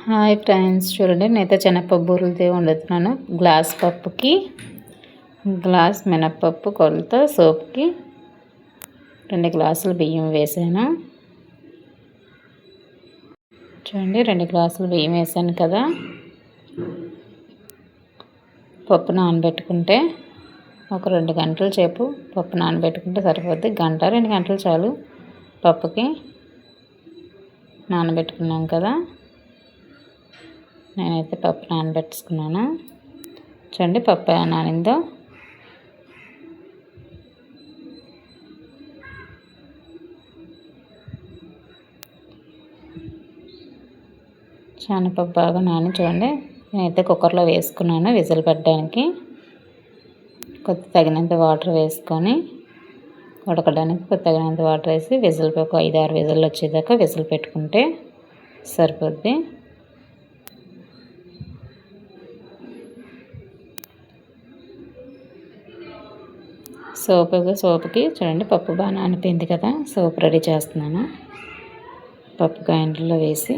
Hi friends, చూడండి నేనైతే శనగపప్పు బూరెలతో వండుతున్నాను. గ్లాస్ పప్పుకి గ్లాస్ మినప్పప్పు కొలత, సోప్కి 2 గ్లాసులు బియ్యం వేసాను. చూడండి 2 గ్లాసులు బియ్యం వేసాను కదా. పప్పు నానబెట్టుకుంటే ఒక 2 గంటల సేపు పప్పు నానబెట్టుకుంటే సరిపోద్ది. 1-2 గంటలు చాలు పప్పుకి. నానబెట్టుకున్నాం కదా. నేనైతే పప్పు నానబెట్టుకున్నాను. చూడండి పప్పు ఎలా నానిందో. శనగపప్పు బాగా నాని చూడండి. నేనైతే కుక్కర్లో వేసుకున్నాను విజిల్ పెట్టడానికి. తగినంత వాటర్ వేసుకొని ఉడకడానికి తగినంత వాటర్ వేసి విజిల్ ఒక 5-6 విజిల్ వచ్చేదాకా విజిల్ పెట్టుకుంటే సరిపోద్ది. సోపుకి చూడండి పప్పు బాగా నానిపోయింది కదా. సోప్ రెడీ చేస్తున్నాను. పప్పు గ్రైండర్లో వేసి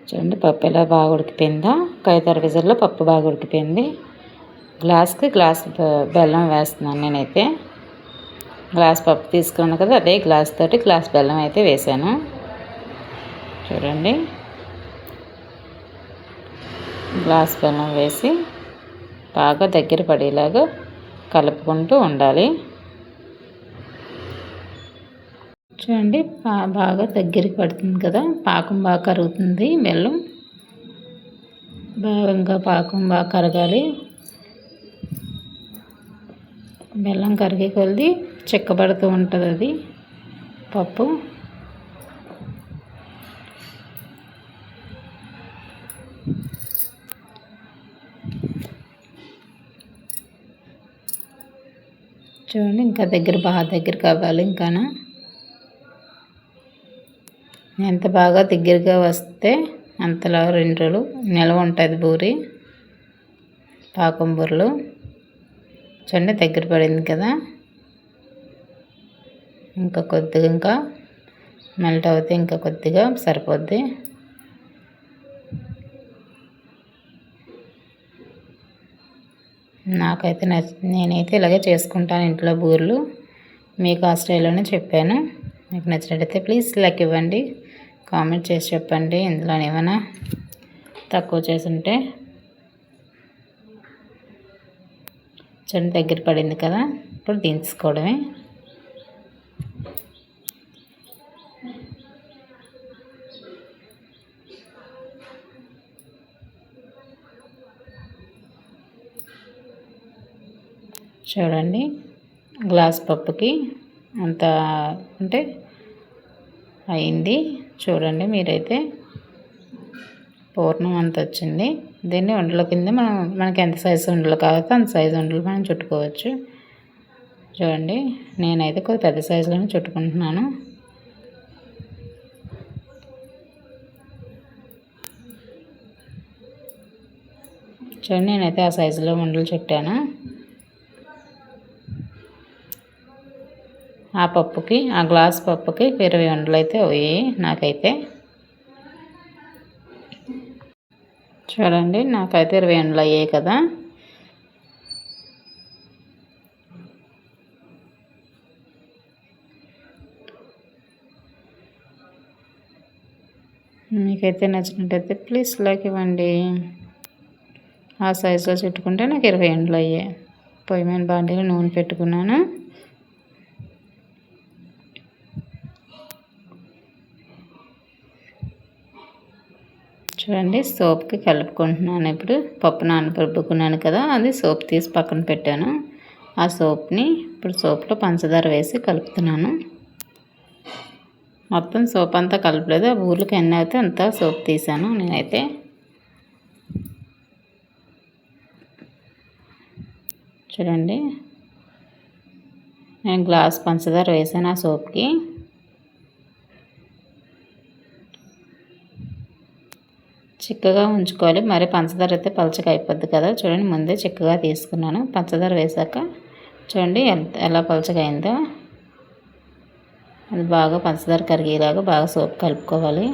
చూడండి పప్పు ఎలా బాగా ఉడికిపోయిందో. 5-6 విజిల్లో పప్పు బాగా ఉడికిపోయింది. గ్లాస్కి గ్లాస్ బెల్లం వేస్తున్నాను. నేనైతే గ్లాస్ పప్పు తీసుకున్నాను కదా, అదే గ్లాస్ తోటి గ్లాస్ బెల్లం అయితే వేసాను. చూడండి గ్లాస్ బెల్లం వేసి బాగా దగ్గర పడేలాగా కలుపుకుంటూ ఉండాలి. చూడండి బాగా దగ్గరికి పడుతుంది కదా. పాకం బాగా కరుగుతుంది. బెల్లం బాగా పాకం బాగా కరగాలి. బెల్లం కరిగే కొద్దీ చిక్కబడుతూ ఉంటుంది అది పప్పు. చూడండి ఇంకా బాగా దగ్గర కావాలి. ఇంకానా ఎంత బాగా దగ్గరగా వస్తే అంతలా 2 రోజులు నిల్వ ఉంటుంది బూరి, పాకం బూరెలు. చూడండి దగ్గర పడింది కదా. ఇంకా కొద్దిగా ఇంకా మెల్ట్ అవుతే ఇంకా కొద్దిగా సరిపోద్ది. నాకైతే నేనైతే ఇలాగే చేసుకుంటాను ఇంట్లో బూరెలు. మీకు ఆ స్టైల్లోనే చెప్పాను. మీకు నచ్చినట్టయితే ప్లీజ్ లైక్ ఇవ్వండి, కామెంట్ చేసి చెప్పండి ఇందులో ఏమైనా తక్కువ చేసి ఉంటే. చూడండి దగ్గర పడింది కదా. ఇప్పుడు దించుకోవడమే. చూడండి గ్లాస్ పప్పుకి అంత అంటే అయింది. చూడండి మీరైతే పూర్ణం అంత వచ్చింది. దీన్ని ఉండల కింద మనకి ఎంత సైజు ఉండలు కావాలో అంత సైజు ఉండలు మనం చుట్టుకోవచ్చు. చూడండి నేనైతే కొద్ది పెద్ద సైజులోనే చుట్టుకుంటున్నాను. చూడండి నేనైతే ఆ సైజులో ఉండలు చుట్టాను. ఆ పప్పుకి ఆ గ్లాస్ పప్పుకి 20 ఉండలు అయితే అయ్యాయి నాకైతే. చూడండి నాకైతే 20 ఉండలు అయ్యాయి కదా. మీకైతే నచ్చినట్టయితే ప్లీజ్ లైక్ ఇవ్వండి. ఆ సైజులో చుట్టుకుంటే నాకు 20 ఉండలు అయ్యాయి. పొయ్యి మీద బాండీలో నూనె పెట్టుకున్నాను. చూడండి సోప్కి కలుపుకుంటున్నాను. ఇప్పుడు పప్పు నానబెట్టుకున్నాను కదా, అది సోప్ తీసి పక్కన పెట్టాను. ఆ సోప్ని ఇప్పుడు సోప్లో పంచదార వేసి కలుపుతున్నాను. మొత్తం సోప్ అంతా కలపలేదు. ఆ బూరెలకి ఎన్ని అయితే అంతా సోప్ తీసాను నేనైతే. చూడండి నేను గ్లాస్ పంచదార వేసాను ఆ సోప్కి. చిక్కగా ఉంచుకోవాలి. మరి పంచదార అయితే పలచగా అయిపోద్ది కదా. చూడండి ముందే చిక్కగా తీసుకున్నాను. పంచదార వేసాక చూడండి ఎలా పలచగా అయిందో. అది బాగా పంచదార కరిగేలాగా బాగా సోప్ కలుపుకోవాలి.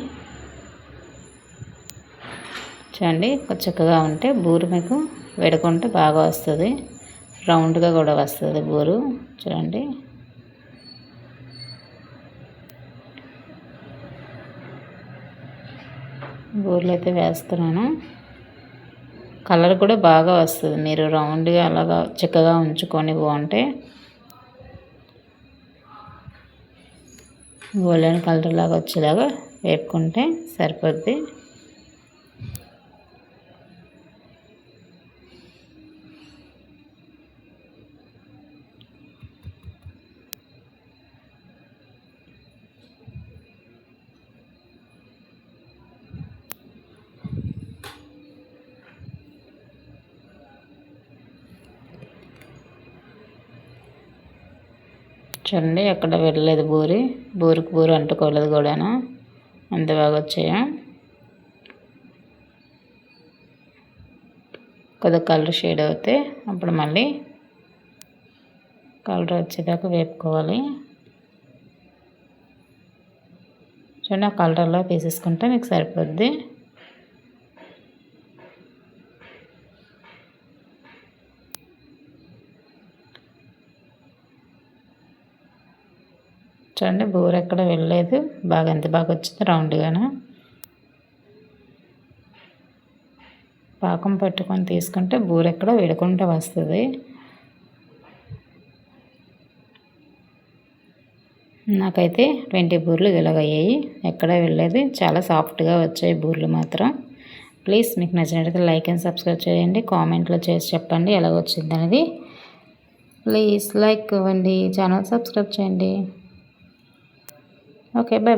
చూడండి చక్కగా ఉంటే బూరు మీకు విడకుంటే బాగా వస్తుంది, రౌండ్గా కూడా వస్తుంది బూరు. చూడండి బూరెలు అయితే వేస్తున్నాను. కలర్ కూడా బాగా వస్తుంది, మీరు రౌండ్గా అలాగా చిక్కగా ఉంచుకొని బాగుంటే గోల్డెన్ కలర్ లాగా వచ్చేలాగా వేపుకుంటే సరిపోద్ది. చూడండి ఎక్కడ వెళ్ళలేదు బూరుకు బూరు అంటుకోలేదు కూడాను, అంత బాగా వచ్చాయా. కొద్దిగా కలర్ షేడ్ అవుతే అప్పుడు మళ్ళీ కలర్ వచ్చేదాకా వేపుకోవాలి. చూడండి ఆ కలర్లో తీసేసుకుంటే మీకు సరిపోద్ది. చూడండి బూర ఎక్కడ వెళ్ళలేదు, బాగా ఎంత బాగా వచ్చింది రౌండ్గాను. పాకం పట్టుకొని తీసుకుంటే బూర ఎక్కడ విడకుండా వస్తుంది. నాకైతే 20 బూరెలు ఇలాగయ్యాయి, ఎక్కడా వెళ్ళలేదు, చాలా సాఫ్ట్గా వచ్చాయి బూరెలు మాత్రం. ప్లీజ్ మీకు నచ్చినట్లయితే లైక్ అండ్ సబ్స్క్రైబ్ చేయండి, కామెంట్లో చేసి చెప్పండి ఎలాగ వచ్చింది అనేది. ప్లీజ్ లైక్ ఇవ్వండి, ఛానల్ సబ్స్క్రైబ్ చేయండి. Okay, bye bye.